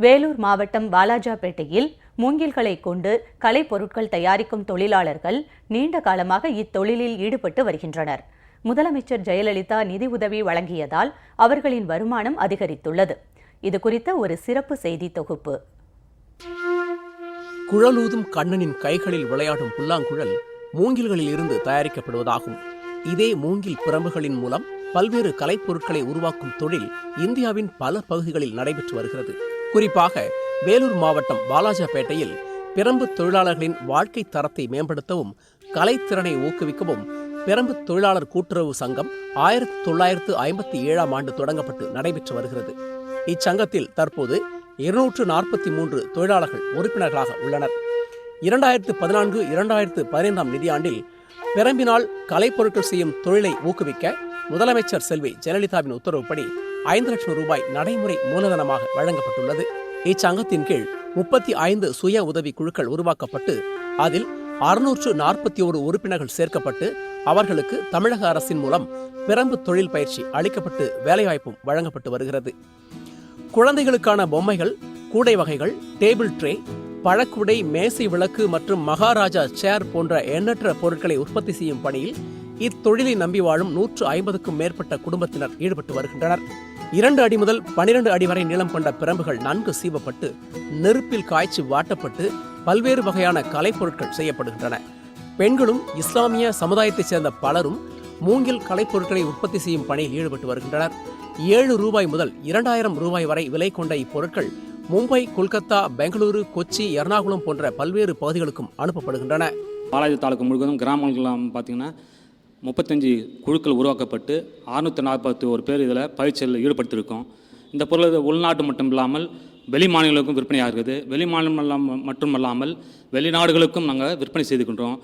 வேலூர் மாவட்டம் வாலாஜாபேட்டையில் மூங்கில்களை கொண்டு கலைப்பொருட்கள் தயாரிக்கும் தொழிலாளர்கள் நீண்ட காலமாக இத்தொழிலில் ஈடுபட்டு வருகின்றனர். முதலமைச்சர் ஜெயலலிதா நிதி உதவி வழங்கியதால் அவர்களின் வருமானம் அதிகரித்துள்ளது. இதுகுறித்த ஒரு சிறப்பு செய்தி தொகுப்பு. குழலூதும் கண்ணனின் கைகளில் விளையாடும் புல்லாங்குழல் மூங்கில்களில் இருந்து தயாரிக்கப்படுவதாகும். இதே மூங்கில் பிரம்புகளின் மூலம் பல்வேறு கலைப்பொருட்களை உருவாக்கும் தொழில் இந்தியாவின் பல பகுதிகளில் நடைபெற்று வருகிறது. குறிப்பாக வேலூர் மாவட்டம் வாலாஜாபேட்டையில் பிரம்பு தொழிலாளர்களின் வாழ்க்கை தரத்தை மேம்படுத்தவும் கலைத்திறனை ஊக்குவிக்கவும் பிரம்பு தொழிலாளர் கூட்டுறவு சங்கம் 1957ஆம் ஆண்டு தொடங்கப்பட்டு நடைபெற்று வருகிறது. இச்சங்கத்தில் தற்போது 243 தொழிலாளர்கள் உறுப்பினர்களாக உள்ளனர். 2014-2015 நிதியாண்டில் பிரம்பினால் கலைப்பொருட்கள் செய்யும் தொழிலை ஊக்குவிக்க முதலமைச்சர் செல்வி ஜெயலலிதாவின் உத்தரவுப்படி 5 லட்சம் ரூபாய் நடைமுறை மூலதனமாக வழங்கப்பட்டுள்ளது. இச்சங்கத்தின் கீழ் 35 சுய உதவி குழுக்கள் உருவாக்கப்பட்டு அதில் 641 உறுப்பினர்கள் சேர்க்கப்பட்டு அவர்களுக்கு தமிழக அரசின் மூலம் பிரம்பு தொழில் பயிற்சி அளிக்கப்பட்டு வேலைவாய்ப்பும் வழங்கப்பட்டு வருகிறது. குழந்தைகளுக்கான பொம்மைகள், கூடை வகைகள், டேபிள் ட்ரே, பழக்குடை, மேசை விளக்கு மற்றும் மகாராஜா சேர் போன்ற எண்ணற்ற பொருட்களை உற்பத்தி செய்யும் பணியில் இத்தொழிலை நம்பி வாழும் 150க்கும் மேற்பட்ட குடும்பத்தினர் ஈடுபட்டு வருகின்றனர். 2 அடி முதல் 12 அடி வரை நீளம் கொண்ட பிரம்புகள் நன்கு சீவப்பட்டு நெருப்பில் காய்ச்சி வாட்டப்பட்டு பல்வேறு வகையான கலைப்பொருட்கள் செய்யப்படுகின்றன. பெண்களும் இஸ்லாமிய சமுதாயத்தைச் சேர்ந்த பலரும் மூங்கில் கலைப்பொருட்களை உற்பத்தி செய்யும் பணியில் ஈடுபட்டு வருகின்றனர். 7 ரூபாய் முதல் 2000 ரூபாய் வரை விலை கொண்ட இப்பொருட்கள் மும்பை, கொல்கத்தா, பெங்களூரு, கொச்சி, எர்ணாகுளம் போன்ற பல்வேறு பகுதிகளுக்கும் அனுப்பப்படுகின்றன. வாலாஜா தாலுகா முழுவதும் கிராமங்கள்லாம் பார்த்தீங்கன்னா 35 குழுக்கள் உருவாக்கப்பட்டு 641 பேர் இதில் பயிற்சியில் ஈடுபடுத்தியிருக்கோம். இந்த பொருள் உள்நாட்டு மட்டும் இல்லாமல் வெளி மாநிலங்களுக்கும் விற்பனையாகிறது. வெளி மாநிலம் மட்டுமல்லாமல் வெளிநாடுகளுக்கும் நாங்கள் விற்பனை செய்துக்கின்றோம்.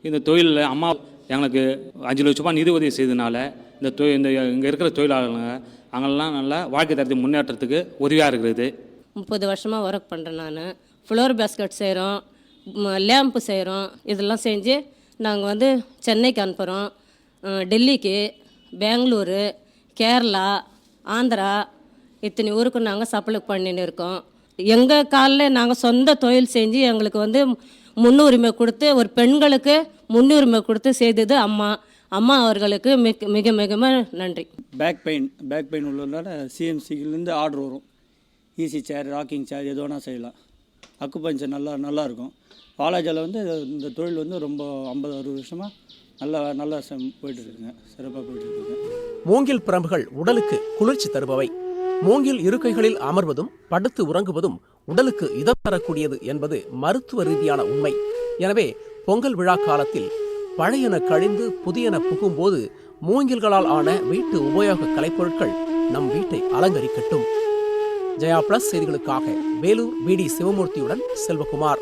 இந்த தொழிலில் அம்மா எங்களுக்கு 5 லட்ச ரூபாய் நிதி உதவி செய்ததுனால இந்த இங்கே இருக்கிற தொழிலாளர்கள் அங்கெல்லாம் நல்லா வாழ்க்கை தரத்தை முன்னேற்றத்துக்கு உதவியாக இருக்கிறது. 30 வருஷமாக ஒர்க் பண்ணுறேன். நான் ஃப்ளோர் பேஸ்கெட் செய்கிறோம், லேம்பு செய்கிறோம். இதெல்லாம் செஞ்சு நாங்கள் சென்னைக்கு அனுப்புகிறோம். டெல்லிக்கு, பெங்களூரு, கேரளா, ஆந்திரா இத்தனை ஊருக்கு நாங்கள் சப்ளை பண்ணின்னு இருக்கோம். எங்கள் காலில் நாங்கள் சொந்த தொழில் செஞ்சு எங்களுக்கு முன்னுரிமை கொடுத்து ஒரு பெண்களுக்கு முன்னுரிமை கொடுத்து செய்தது அம்மா அவர்களுக்கு மிக மிக நன்றி. பேக் பெயின் உள்ளதால சிஎம்சிலேருந்து ஆர்டர் வரும். ஈஸி சேர், ராக்கிங் சேர் எது வேணால் செய்யலாம். அக்குபஞ்சர் நல்லா இருக்கும். வாலாஜாவில் இந்த தொழில் ரொம்ப 50-60 வருஷமாக நல்லா போயிட்டு இருக்குங்க, சிறப்பாக போயிட்டு இருக்குங்க. மூங்கில் பிரம்புகள் உடலுக்கு குளிர்ச்சி தருபவை. மூங்கில் இருக்கைகளில் அமர்வதும் படுத்து உறங்குவதும் உடலுக்கு இதம் தரக்கூடியது என்பது மருத்துவ ரீதியான உண்மை. எனவே பொங்கல் விழா காலத்தில் பழையன கழிந்து புதியன புகும்போது மூங்கில்களால் ஆன வீட்டு உபயோக கலைப்பொருட்கள் நம் வீட்டை அலங்கரிக்கட்டும். ஜெயா பிளஸ் செய்திகளுக்காக வேலூர் BD சிவமூர்த்தியுடன் செல்வகுமார்.